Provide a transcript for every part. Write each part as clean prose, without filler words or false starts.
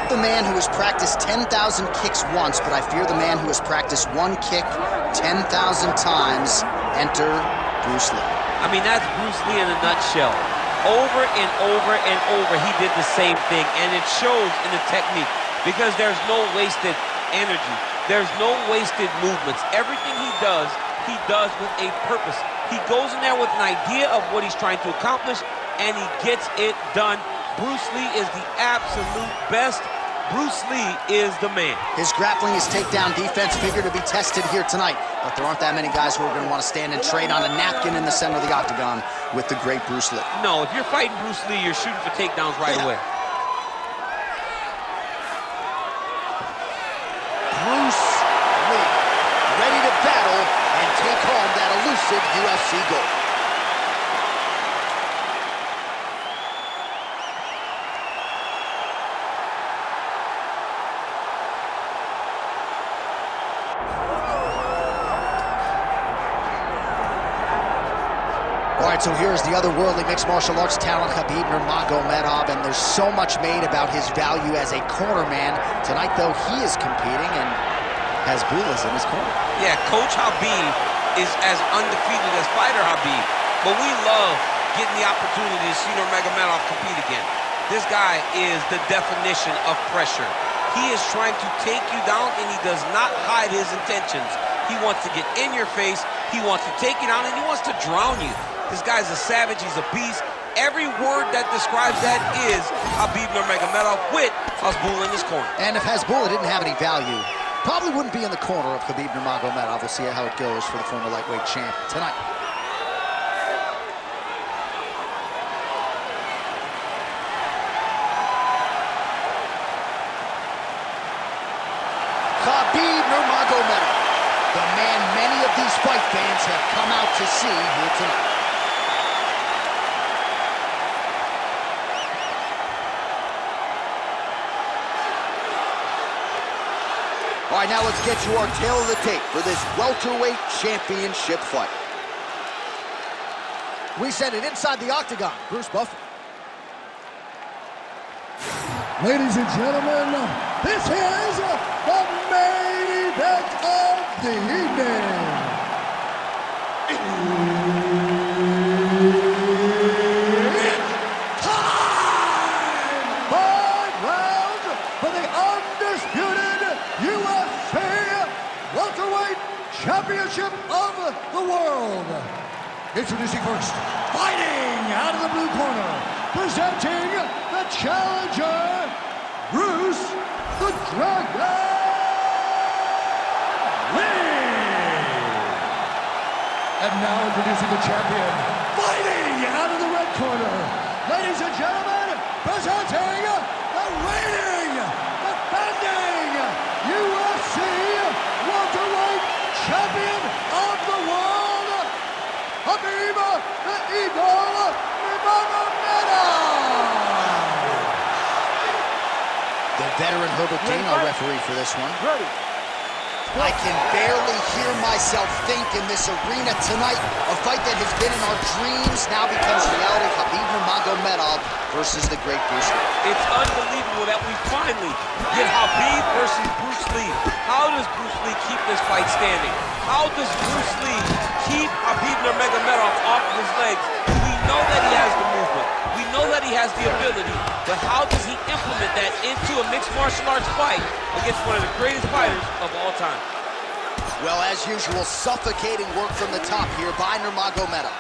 love the man who has practiced 10,000 kicks once, but I fear the man who has practiced one kick 10,000 times. Enter Bruce Lee. I mean, that's Bruce Lee in a nutshell. Over and over and over, he did the same thing, and it shows in the technique because there's no wasted energy. There's no wasted movements. Everything he does with a purpose. He goes in there with an idea of what he's trying to accomplish, and he gets it done. Bruce Lee is the absolute best. Bruce Lee is the man. His grappling, his takedown defense figure to be tested here tonight, but there aren't that many guys who are going to want to stand and trade on a napkin in the center of the octagon with the great Bruce Lee. No, if you're fighting Bruce Lee, you're shooting for takedowns right away. Bruce Lee, ready to battle and take home that elusive UFC gold. All right, so here's the other worldly mixed martial arts talent, Khabib Nurmagomedov, and there's so much made about his value as a cornerman. Tonight, though, he is competing and has Bulas in his corner. Yeah, Coach Khabib is as undefeated as fighter Khabib, but we love getting the opportunity to see Nurmagomedov compete again. This guy is the definition of pressure. He is trying to take you down, and he does not hide his intentions. He wants to get in your face, he wants to take you down, and he wants to drown you. This guy's a savage, he's a beast. Every word that describes that is Khabib Nurmagomedov with Hasbulla in his corner. And if Hasbulla didn't have any value, probably wouldn't be in the corner of Khabib Nurmagomedov. We'll see how it goes for the former lightweight champ tonight. Khabib Nurmagomedov, the man many of these fight fans have come out to see here tonight. All right, now let's get you our tail of the tape for this welterweight championship fight. We send it inside the octagon. Bruce Buffer. Ladies and gentlemen, this is the main event of the evening. It's time! 5 rounds for the undisputed UFC welterweight championship of the world. Introducing first, fighting out of the blue corner, presenting the challenger, Bruce the Dragon Lee. And now introducing the champion, fighting out of the red corner, ladies and gentlemen, presenting the reigning, defending UFC welterweight champion of the world, Khabib the Eagle Nurmagomedov. The veteran Herbert King, our referee for this one. I can barely hear myself think in this arena tonight. A fight that has been in our dreams now becomes reality. Khabib Nurmagomedov versus the great Bruce Lee. It's unbelievable that we finally get Khabib versus Bruce Lee. How does Bruce Lee keep this fight standing? How does Bruce Lee keep Khabib Nurmagomedov off of his legs? We know that he has the movement. We know that he has the ability, but how does he implement that into a mixed martial arts fight against one of the greatest fighters of all time? Well, as usual, suffocating work from the top here by Nurmagomedov.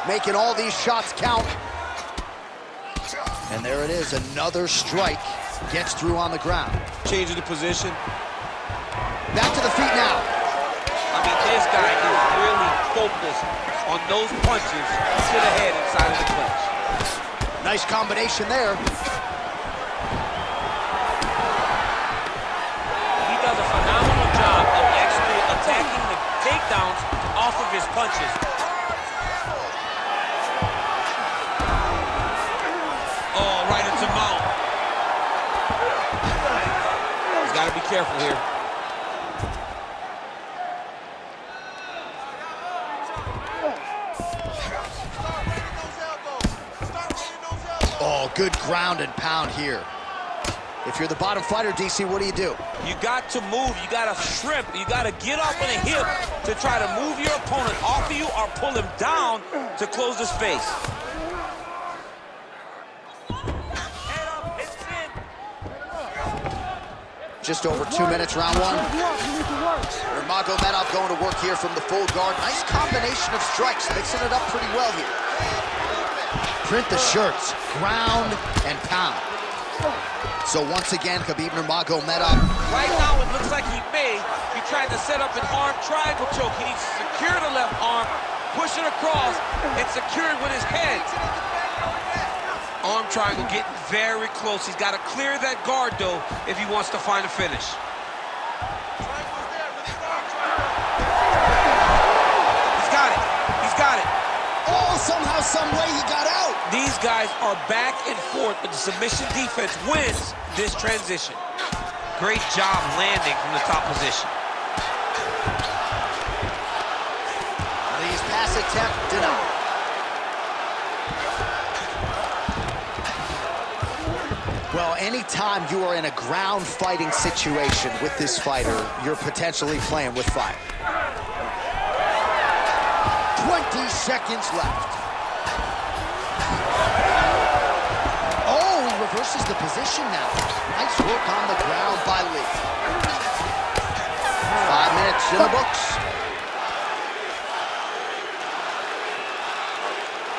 Making all these shots count. And there it is, another strike. Gets through on the ground. Changing the position. Back to the feet now. I mean, this guy is really focused on those punches to the head inside of the clinch. Nice combination there. He does a phenomenal job of actually attacking the takedowns off of his punches. Oh, right into mount. He's got to be careful here. Oh, good ground and pound here. If you're the bottom fighter, DC, what do? You got to move, you got to shrimp, you got to get up on a hip to try to move your opponent off of you or pull him down to close his face. Just over 2 minutes, round one. Nurmagomedov going to work here from the full guard. Nice combination of strikes, mixing it up pretty well here. Print the shirts, ground and pound. So once again, Khabib Nurmagomedov. Right now, it looks like he may be trying to set up an arm triangle choke. He needs to secure the left arm, push it across, and secure it with his head. Arm triangle getting very close. He's got to clear that guard, though, if he wants to find a finish. He's got it. He's got it. Oh, somehow, some way he got out. These guys are back and forth, but the submission defense wins this transition. Great job landing from the top position. Lee's pass attempt denied. Well, anytime you are in a ground fighting situation with this fighter, you're potentially playing with fire. 20 seconds left. Oh, he reverses the position now. Nice work on the ground by Lee. 5 minutes in the books.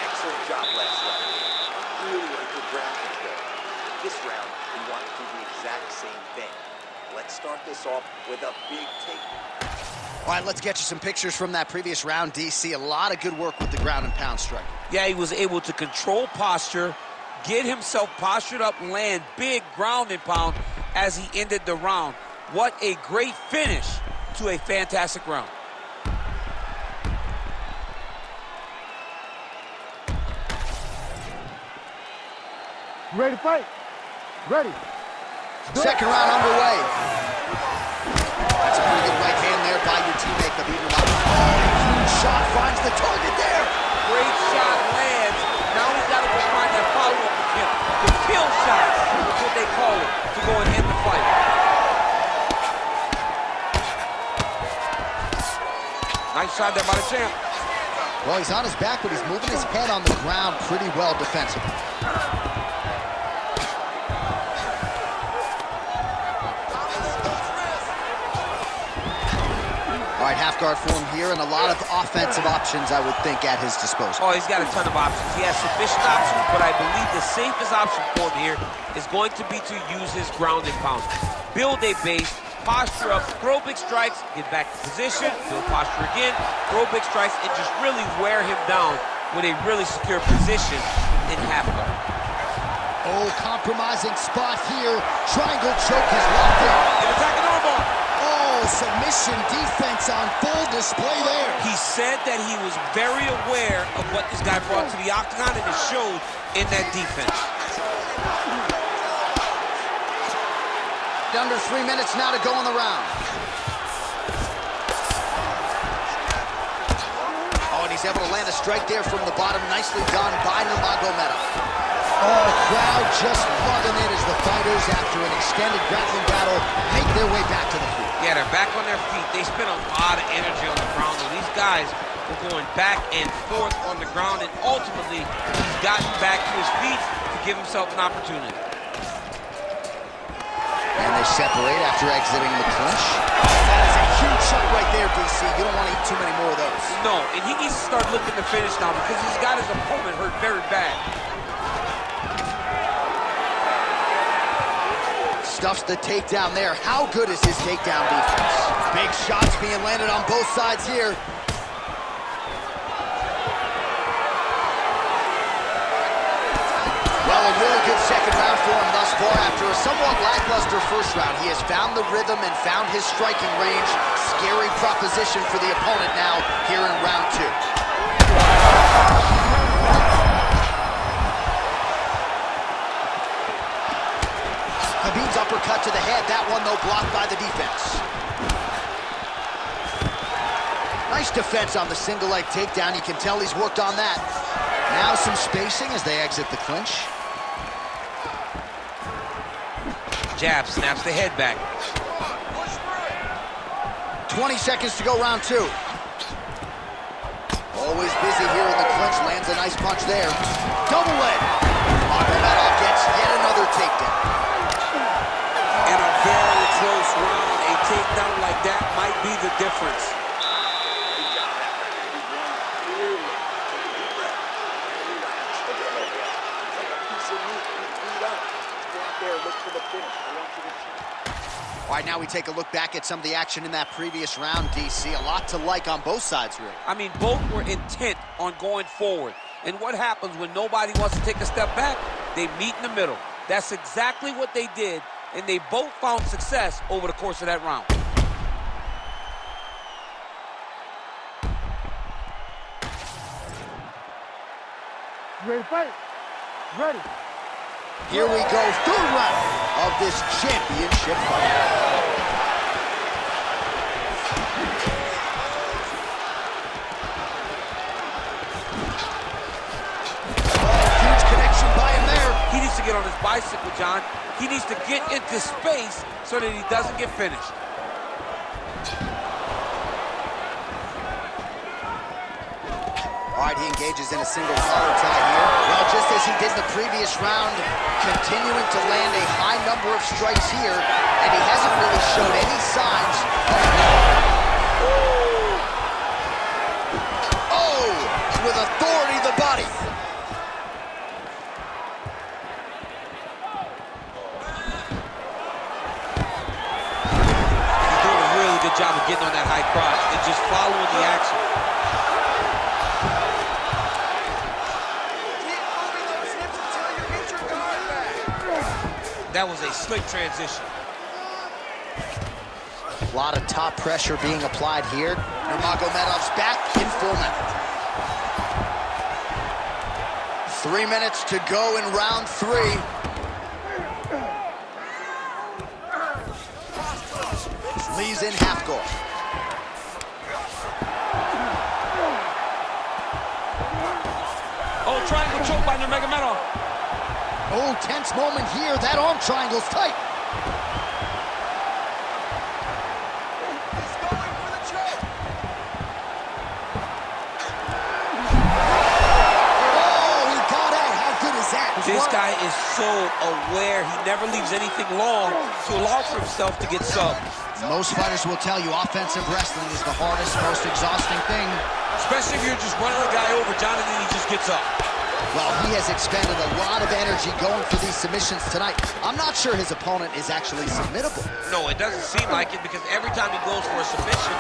Excellent job last round. Really a good ground control. This round, we want to do the exact same thing. Let's start this off with a big take. All right, let's get you some pictures from that previous round, DC. A lot of good work with the ground and pound strike. Yeah, he was able to control posture, get himself postured up, land big ground and pound as he ended the round. What a great finish to a fantastic round. You ready to fight? Ready. Second round underway. That's a pretty good right hand there by your teammate, Khabib Nurmagomedov. Huge shot finds the target there. Great shot lands. Now he's got to go find that follow-up attempt. The kill shot is what they call it, to go and end the fight. Nice shot there by the champ. Well, he's on his back, but he's moving his head on the ground pretty well defensively. All right, half guard form here, and a lot of offensive options, I would think, at his disposal. Oh, he's got a ton of options. He has submission options, but I believe the safest option for him here is going to be to use his ground and pound. Build a base, posture up, throw big strikes, get back to position, build posture again, throw big strikes, and just really wear him down with a really secure position in half guard. Oh, compromising spot here. Triangle choke is locked in. And attacking armbar. Oh, submission defense on full display there. He said that he was very aware of what this guy brought to the octagon, and it showed in that defense. Under 3 minutes now to go in the round. Oh, and he's able to land a strike there from the bottom. Nicely done by Nurmagomedov. Oh, crowd just loving it as the fighters, after an extended grappling battle, make their way back to the feet. Yeah, they're back on their feet. They spent a lot of energy on the ground, and these guys were going back and forth on the ground, and ultimately, he's gotten back to his feet to give himself an opportunity. And they separate after exiting the clinch. That is a huge shot right there, DC. You don't want to eat too many more of those. No, and he needs to start looking to finish now because he's got his opponent hurt very bad. Stuffs the takedown there. How good is his takedown defense? Big shots being landed on both sides here. Well, a really good second round for him thus far. After a somewhat lackluster first round, he has found the rhythm and found his striking range. Scary proposition for the opponent now here in round two. Khabib's uppercut to the head. That one, though, blocked by the defense. Nice defense on the single leg takedown. You can tell he's worked on that. Now some spacing as they exit the clinch. Jab snaps the head back. 20 seconds to go, round 2. Always busy here in the clinch, lands a nice punch there. Double leg. Nurmagomedov gets yet another takedown. In a very close round, a takedown like that might be the difference. All right, now we take a look back at some of the action in that previous round, DC. A lot to like on both sides, really. I mean, both were intent on going forward. And what happens when nobody wants to take a step back? They meet in the middle. That's exactly what they did, and they both found success over the course of that round. Ready to fight? Ready. Here we go, third round of this championship fight. Huge connection by him there. He needs to get on his bicycle, John. He needs to get into space so that he doesn't get finished. All right, he engages in a single collar tie here. Well, just as he did the previous round, continuing to land a high number of strikes here, and he hasn't really showed any signs of... Oh, with authority to the body. He's doing a really good job of getting on that high cross and just following the action. That was a slick transition. A lot of top pressure being applied here. Nurmagomedov's back in full now. 3 minutes to go in round 3. Lee's in half guard. Oh, triangle choke by Nurmagomedov. Oh, tense moment here. That arm triangle's tight. He's going for the choke. Oh, he got out. How good is that? This guy is so aware. He never leaves anything long to allow for himself to get subbed. Most fighters will tell you offensive wrestling is the hardest, most exhausting thing. Especially if you're just running a guy over, John, and then he just gets up. Well, he has expended a lot of energy going for these submissions tonight. I'm not sure his opponent is actually submittable. No, it doesn't seem like it because every time he goes for a submission,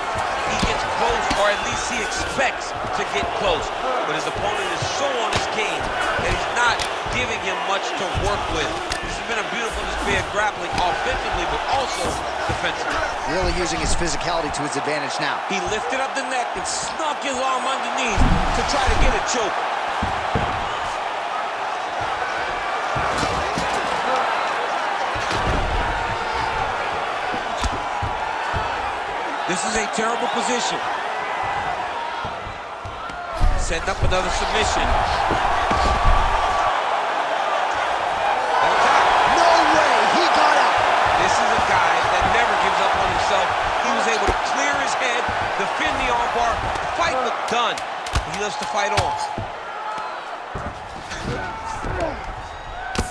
he gets close, or at least he expects to get close. But his opponent is so on his game that he's not giving him much to work with. This has been a beautiful display of grappling offensively, but also defensively. Really using his physicality to his advantage now. He lifted up the neck and snuck his arm underneath to try to get a choke. This is a terrible position. Setting up another submission. No way! He got out! This is a guy that never gives up on himself. He was able to clear his head, defend the armbar, fight but done. He loves to fight on.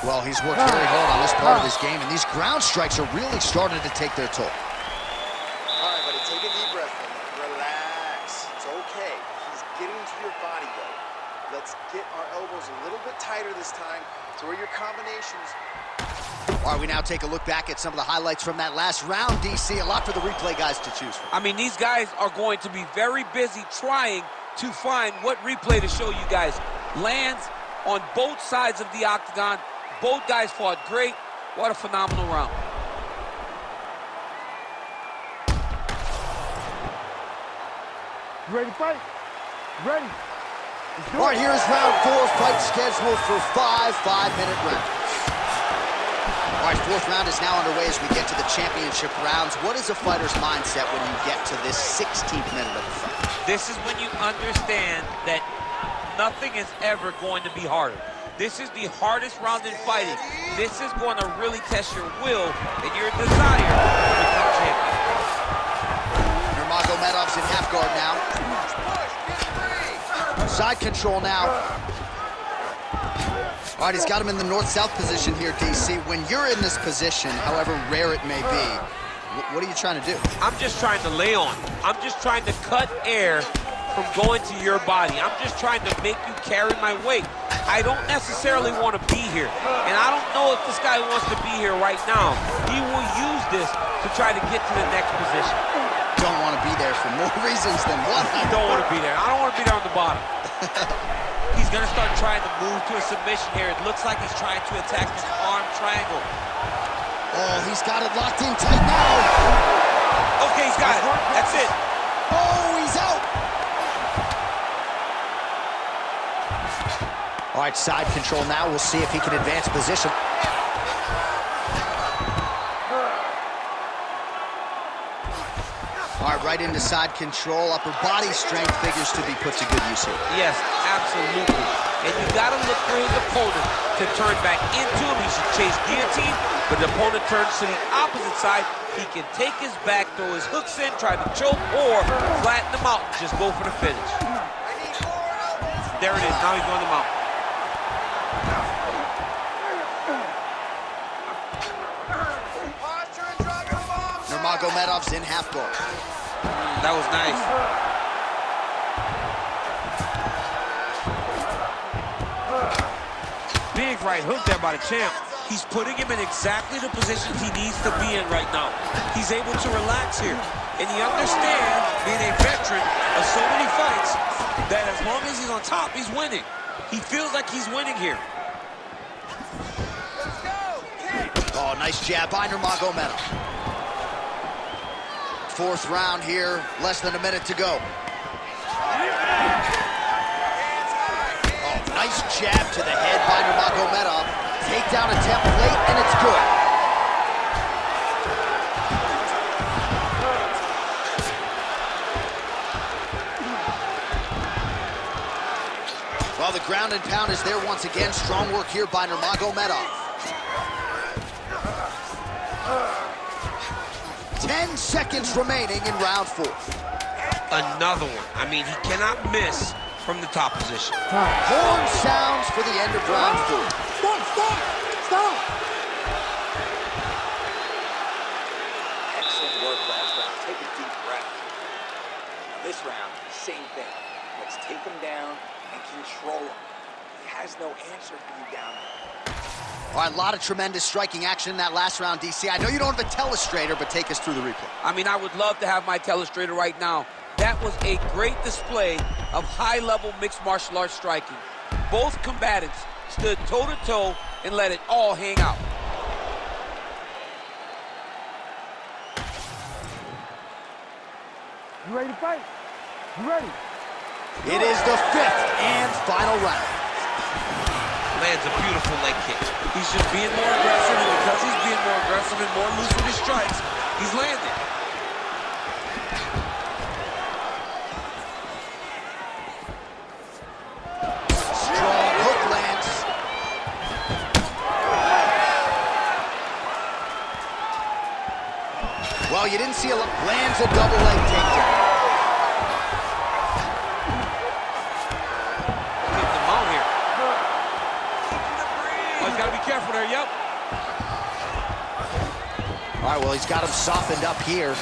Well, he's worked very hard on this part of his game, and these ground strikes are really starting to take their toll. All right, buddy, take a deep breath. Relax. It's okay. He's getting to your body, though. Let's get our elbows a little bit tighter this time. Throw your combinations. All right, we now take a look back at some of the highlights from that last round, DC. A lot for the replay guys to choose from. I mean, these guys are going to be very busy trying to find what replay to show you guys. Lands on both sides of the octagon. Both guys fought great. What a phenomenal round. Ready to fight? Ready. All right, here's round 4, fight scheduled for 5 5-minute rounds. All right, 4th round is now underway as we get to the championship rounds. What is a fighter's mindset when you get to this 16th minute of the fight? This is when you understand that nothing is ever going to be harder. This is the hardest round in fighting. This is going to really test your will and your desire to become champion. Nurmagomedov's in half guard now. Side control now. All right, he's got him in the north-south position here, DC. When you're in this position, however rare it may be, what are you trying to do? I'm just trying to lay on. I'm just trying to cut air from going to your body. I'm just trying to make you carry my weight. I don't necessarily want to be here. And I don't know if this guy wants to be here right now. He will use this to try to get to the next position. Don't want to be there for more reasons than one. I don't want to be there. I don't want to be there on the bottom. He's going to start trying to move to a submission here. It looks like he's trying to attack this arm triangle. Oh, he's got it locked in tight now. Okay, he's got it. That's it. Oh, he's out. All right, side control now. We'll see if he can advance position. All right, right into side control. Upper body strength figures to be put to good use here. Yes, absolutely. And you got to look for his opponent to turn back into him. He should chase guillotine, but the opponent turns to the opposite side. He can take his back, throw his hooks in, try to choke, or flatten him out and just go for the finish. There it is. Now he's on the mount. Nurmagomedov's in half guard. That was nice. Big right hook there by the champ. He's putting him in exactly the position he needs to be in right now. He's able to relax here. And he understands, being a veteran of so many fights, that as long as he's on top, he's winning. He feels like he's winning here. Oh, nice jab by Nurmagomedov. Fourth round here, less than a minute to go. Oh, nice jab to the head by Nurmagomedov. Takedown attempt late, and it's good. Well, the ground and pound is there once again. Strong work here by Nurmagomedov. 10 seconds remaining in round 4. Another one. I mean, he cannot miss from the top position. Horn sounds for the end of round 4. Stop! Excellent work last round. Take a deep breath. Now this round, same thing. Let's take him down and control him. He has no answer for you down there. All right, a lot of tremendous striking action in that last round, DC. I know you don't have a telestrator, but take us through the replay. I mean, I would love to have my telestrator right now. That was a great display of high-level mixed martial arts striking. Both combatants stood toe-to-toe and let it all hang out. You ready to fight? You ready? It is the 5th and final round. Lands a beautiful leg kick. He's just being more aggressive, and because he's being more aggressive and more loose with his strikes, he's landing. Strong hook lands. Well, you didn't see a lot. Lands a double leg takedown. Take them out here. Oh, he's got to be careful there, yep. All right, well, he's got him softened up here.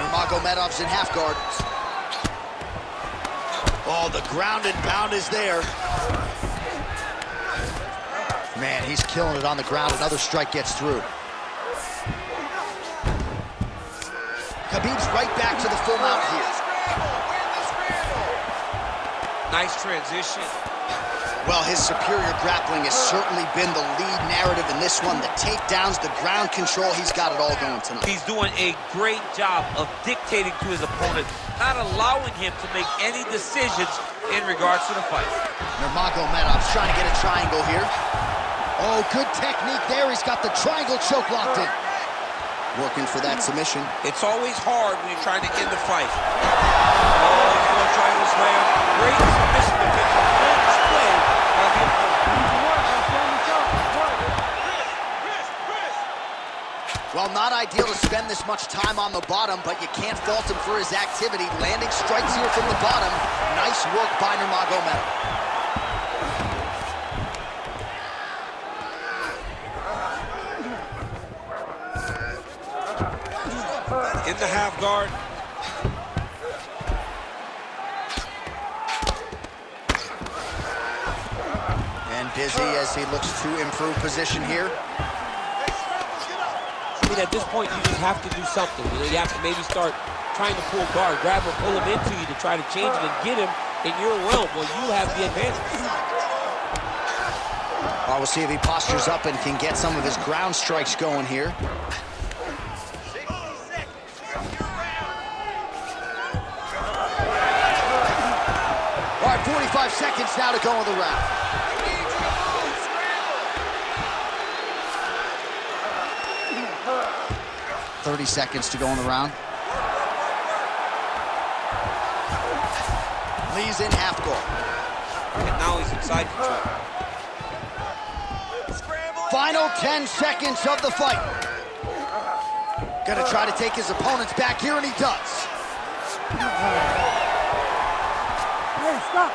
Nurmagomedov's in half guard. Oh, the ground and pound is there. Man, he's killing it on the ground. Another strike gets through. Khabib's right back to the full mount here. Nice transition. Well, his superior grappling has certainly been the lead narrative in this one. The takedowns, the ground control, he's got it all going tonight. He's doing a great job of dictating to his opponent, not allowing him to make any decisions in regards to the fight. Nurmagomedov's trying to get a triangle here. Oh, good technique there. He's got the triangle choke locked in. working for that submission. It's always hard when you're trying to end the fight. Oh, he's going to try to slam. Great submission potential. Full display of the opponent. Well, not ideal to spend this much time on the bottom, but you can't fault him for his activity. Landing strikes here from the bottom. Nice work by Nurmagomedov. In the half guard. And busy as he looks to improve position here. I mean, at this point, you just have to do something. You know, you have to maybe start trying to pull guard, grab him, pull him into you to try to change it and get him in your realm. Well, you have the advantage. Well, we'll see if he postures up and can get some of his ground strikes going here. All right, 45 seconds now to go in the round. 30 seconds to go in the round. Lee's in half guard. And now he's inside control. Final 10 seconds of the fight. Gonna try to take his opponents back here, and he does. Hey, stop.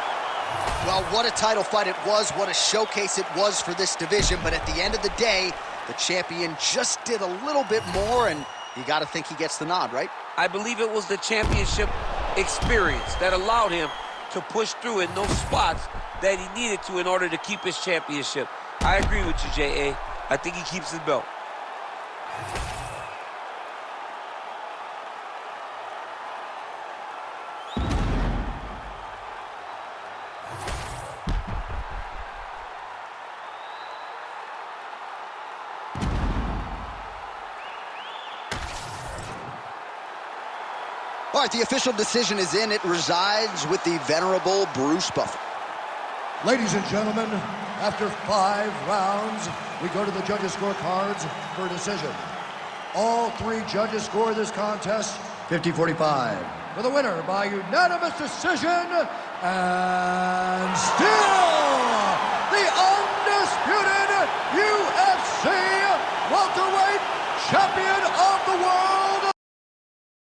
Well, what a title fight it was. What a showcase it was for this division. But at the end of the day, the champion just did a little bit more, and you got to think he gets the nod, right? I believe it was the championship experience that allowed him to push through in those spots that he needed to in order to keep his championship. I agree with you, J.A. I think he keeps his belt. All right, the official decision is in. It resides with the venerable Bruce Buffer. Ladies and gentlemen, after 5 rounds, we go to the judges' scorecards for a decision. All 3 judges score this contest 50-45. For the winner by unanimous decision, and still the undisputed UFC welterweight champion of the world,